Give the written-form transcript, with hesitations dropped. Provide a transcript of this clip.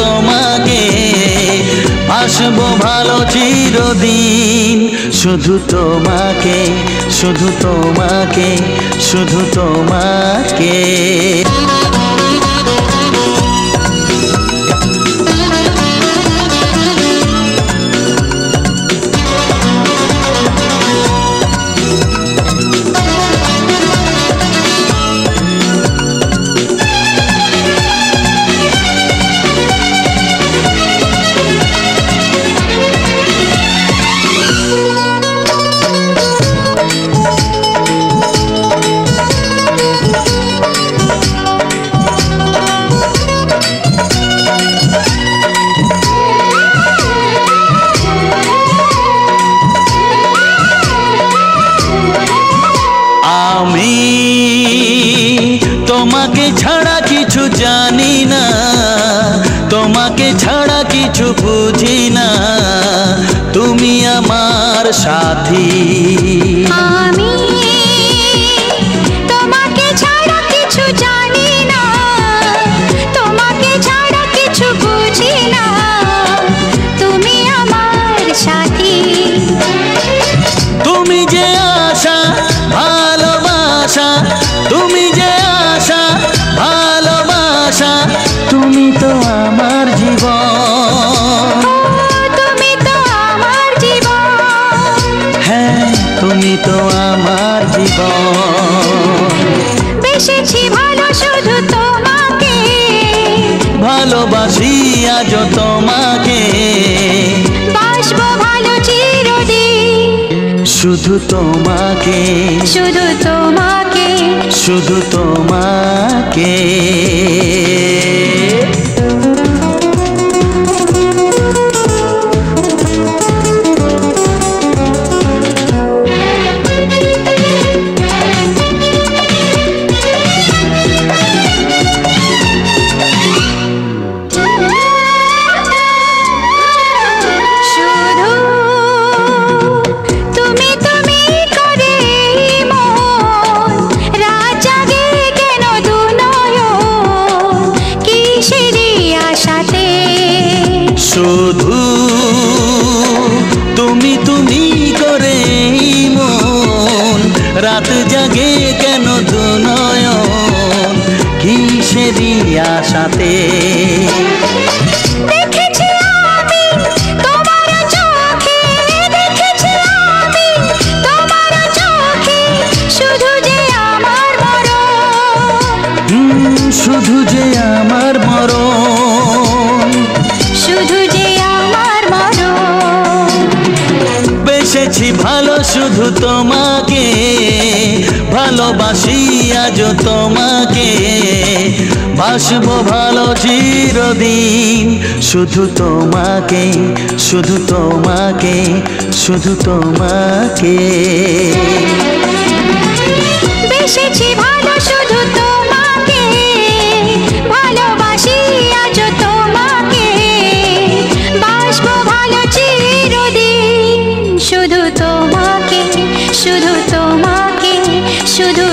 তোমাকে, বাসবো ভালো চিরদিন। শুধু তোমাকে, শুধু তোমাকে, শুধু তোমাকে। আমি তোমাকে ছাড়া কিছু জানি না, তোমাকে ছাড়া কিছু বুঝি না, তুমি আমার সাথী। আমি তোমাকে ছাড়া কিছু জানি না, তোমাকে ছাড়া কিছু বুঝি না, তুমি আমার সাথী। তুমি যে আশা ভালোবাসা, তুমি যে আশা ভালোবাসা, তুমি তো আমার জীবন। তুমি তো আমার জীবন। হ্যাঁ, তুমি তো আমার জীবন। বেসেছি ভালো শুধু তোমাকে, ভালোবাসি আজ তোমাকে, বাসবো ভালো চিরদিন। শুধু তোমাকে, শুধু তোমাকে, শুধু তোমাকে। শুধু তুমি তুমি করে মন রাত জাগে কেন দু নয়ন, কিসেরই আশাতে। শুধু তুমি তুমি করে মন রাত জাগে কেন দু নয়ন, কিসেরই আশাতে। দেখেছি আমি তোমার চোখে, দেখেছি আমি তোমার চোখে, শুধু যে আমার মরণ। শুধু যে আমার মরণ, শুধু যে আমার মরণ। বেসেছি ভালো শুধু তোমাকে, ভালোবাসি আজ তোমাকে, বাসবো ভালো চিরদিন। শুধু তোমাকে, শুধু তোমাকে, শুধু তোমাকে। বেসেছি ভালো শুধু তোমাকে, ভালোবাসি আজ তোমাকে, বাসবো ভালো চিরদিন। শুধু তোমাকে, শুধু তোমাকে, শুধু